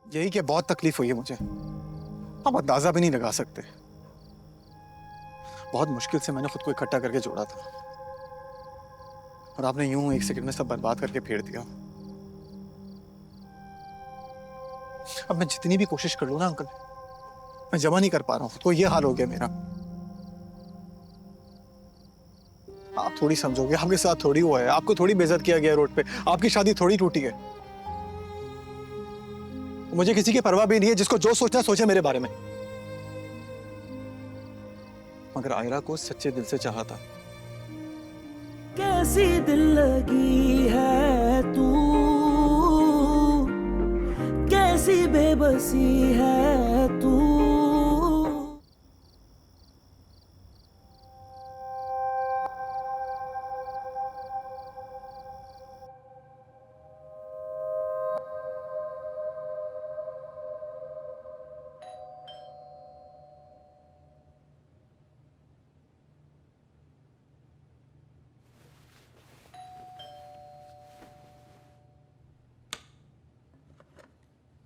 यही कि बहुत तकलीफ हुई है मुझे। आप अंदाजा भी नहीं लगा सकते। बहुत मुश्किल से मैंने खुद को इकट्ठा करके जोड़ा था और आपने यूं एक सेकंड में सब बर्बाद करके फेर दिया। अब मैं जितनी भी कोशिश कर लूं ना अंकल, मैं जमा नहीं कर पा रहा हूं। तो ये हाल हो गया मेरा। आप थोड़ी समझोगे, आपके साथ थोड़ी हुआ है, आपको थोड़ी बेइज्जत किया गया रोड पे, आपकी शादी थोड़ी टूटी है। मुझे किसी की परवाह भी नहीं है, जिसको जो सोचना सोचे मेरे बारे में। मगर आयरा को सच्चे दिल से चाहा था। कैसी दिल लगी है तू, कैसी बेबसी है तू।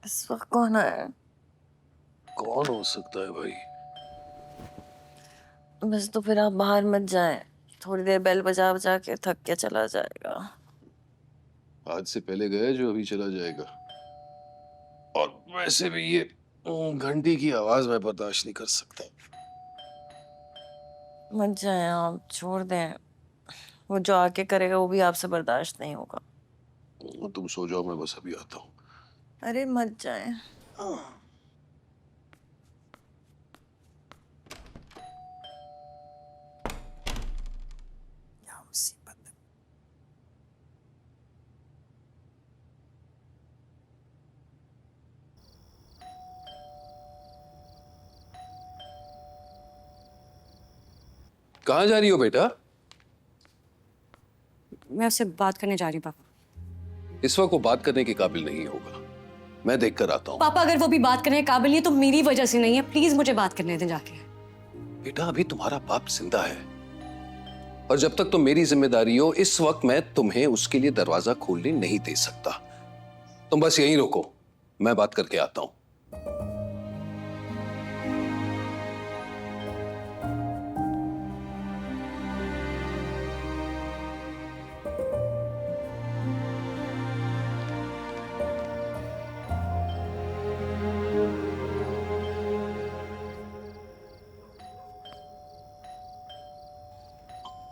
इस वक्त कौन आया? कौन हो सकता है भाई? बस तो फिर आप बाहर मत जाएं, थोड़ी देर बेल बजा बजा के थक के चला जाएगा। आज से पहले गया जो अभी चला जाएगा। और वैसे भी ये घंटी की आवाज मैं बर्दाश्त नहीं कर सकता। मत जाएं आप, छोड़ दें। वो जो आके करेगा वो भी आपसे बर्दाश्त नहीं होगा। तुम सो जाओ, मैं बस अभी आता हूँ। अरे मत जाएं। क्या मुसीबत है। कहाँ जा रही हो बेटा? मैं उससे बात करने जा रही हूँ पापा। इस वक्त वो बात करने के काबिल नहीं होगा। मैं देख कर आता हूँ। पापा अगर वो भी बात करने के काबिल नहीं है तो मेरी वजह से नहीं है, प्लीज मुझे बात करने दें जाके। बेटा अभी तुम्हारा बाप जिंदा है और जब तक तुम मेरी जिम्मेदारी हो, इस वक्त मैं तुम्हें उसके लिए दरवाजा खोलने नहीं दे सकता। तुम बस यहीं रुको, मैं बात करके आता हूं।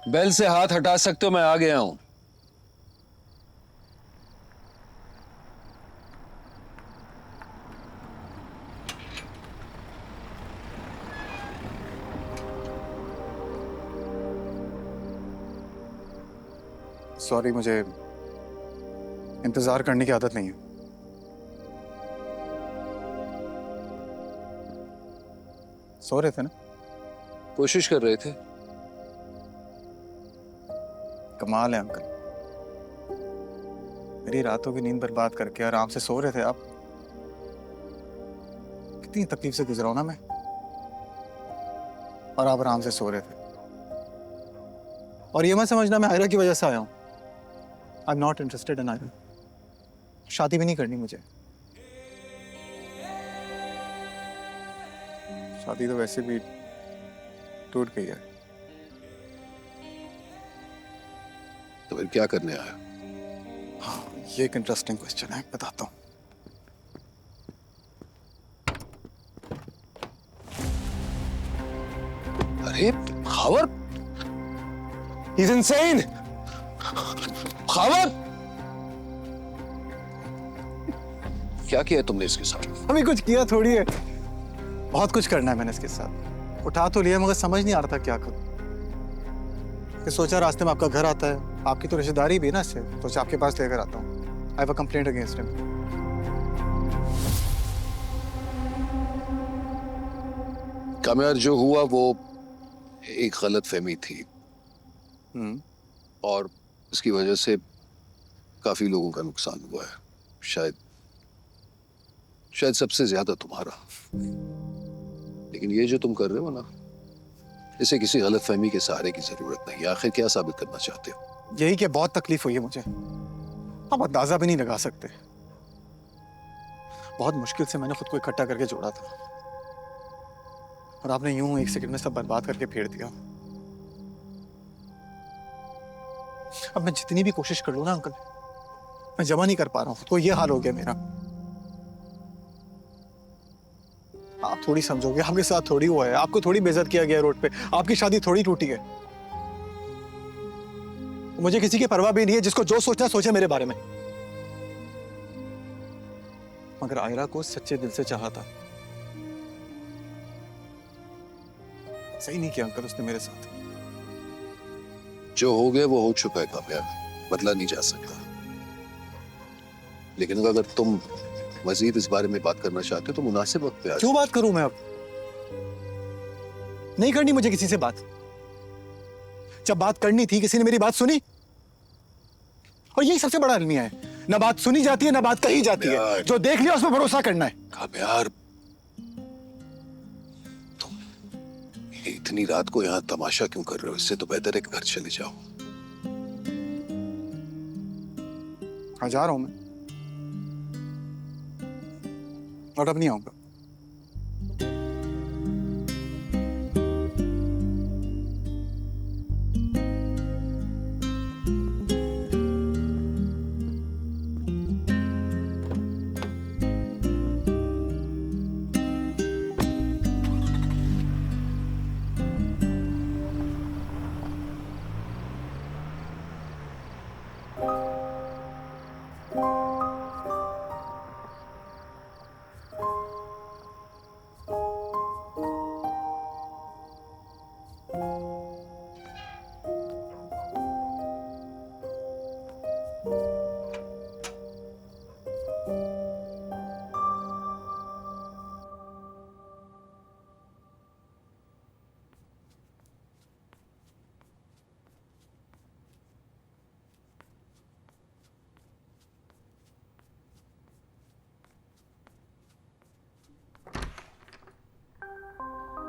बेल से हाथ हटा सकते हो, मैं आ गया हूं। सॉरी, मुझे इंतजार करने की आदत नहीं है। सो रहे थे ना? कोशिश कर रहे थे। कमाल है अंकल, मेरी रातों की नींद बर्बाद करके आराम से सो रहे थे आप। कितनी तकलीफ से गुजरा हूं ना मैं, और आप आराम से सो रहे थे। और ये मत समझना मैं आयरा की वजह से आया हूं। I am not interested in Aira. शादी भी नहीं करनी मुझे। शादी तो वैसे भी टूट गई है। तो फिर क्या करने आया? हाँ, ये एक इंटरेस्टिंग क्वेश्चन है, बताता हूँ। अरे खावर, he's insane! खावर, क्या किया तुमने इसके साथ? अभी कुछ किया थोड़ी है, बहुत कुछ करना है मैंने इसके साथ। उठा तो लिया मगर समझ नहीं आ रहा था क्या करूं। फिर सोचा रास्ते में आपका घर आता है, आपकी तो रिश्तेदारी भी है ना इससे, सोचा आपके पास लेकर आता हूँ। I have a complaint against him. कामयार, जो हुआ वो एक गलत फहमी थी और इसकी वजह से काफी लोगों का नुकसान हुआ है। शायद सबसे ज्यादा तुम्हारा। लेकिन ये जो तुम कर रहे हो ना, इसे किसी गलत फहमी के सहारे की जरूरत नहीं। आखिर क्या साबित करना चाहते हो? यही कि बहुत तकलीफ हुई है मुझे। आप अंदाजा भी नहीं लगा सकते। बहुत मुश्किल से मैंने खुद को इकट्ठा करके जोड़ा था, और आपने यूं 1 सेकंड में सब बर्बाद करके फेर दिया। अब मैं जितनी भी कोशिश कर लूं ना अंकल, मैं जमा नहीं कर पा रहा हूं खुद को। ये हाल हो गया मेरा। आप थोड़ी समझोगे, आपके साथ थोड़ी हुआ है, आपको थोड़ी बेइज्जत किया गया रोड पे, आपकी शादी थोड़ी टूटी है। मुझे किसी की परवाह भी नहीं है, जिसको जो सोचना सोचे मेरे बारे में। मगर आयरा को सच्चे दिल से चाहा था। सही नहीं किया अंकल उसने मेरे साथ। जो हो गया वो हो चुका है कामयाब, बदला नहीं जा सकता। लेकिन अगर तुम मजीद इस बारे में बात करना चाहते हो तो मुनासिब वक्त पे आ क्यों बात करूं मैं अब? नहीं करनी मुझे किसी से बात। जब बात करनी थी किसी ने मेरी बात सुनी? और यही सबसे बड़ा अलमिया है, ना बात सुनी जाती है ना बात कही जाती है। जो देख लिया उस पर भरोसा करना है। कामयाब, तुम इतनी रात को यहाँ तमाशा क्यों कर रहे हो? इससे तो बेहतर है कि घर चले जाओ। हाँ, जा रहा हूं मैं, और अब नहीं आऊंगा।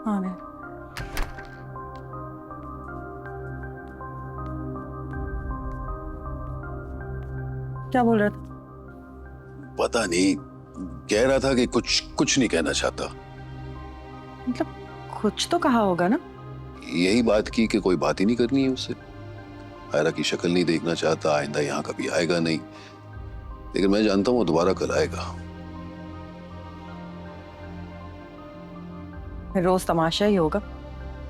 हाँ मैं क्या बोल रहा था? पता नहीं, कह रहा था कि कुछ नहीं कहना चाहता। मतलब कुछ तो कहा होगा ना? यही बात की कि कोई बात ही नहीं करनी है उससे। आयरा की शक्ल नहीं देखना चाहता, आइंदा यहाँ कभी आएगा नहीं। लेकिन मैं जानता हूँ वो दोबारा कल आएगा। रोज तमाशा ही होगा।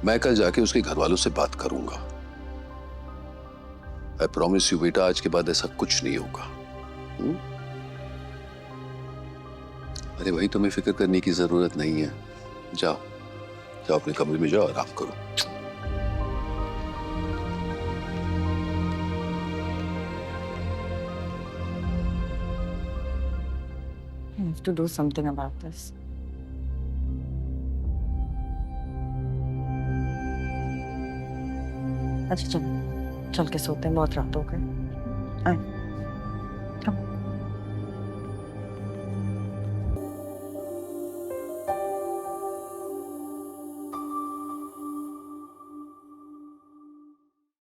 मैं कल जाके उसके घर वालों से बात करूंगा। आई प्रॉमिस यू बेटा, आज के बाद ऐसा कुछ नहीं होगा। अरे भाई, तुम्हें फिक्र करने की जरूरत नहीं है। जाओ जाओ अपने कमरे में जाओ, आराम करो। I have to do something about this. अच्छा चल, चल के सोते हैं, बहुत रात हो गई।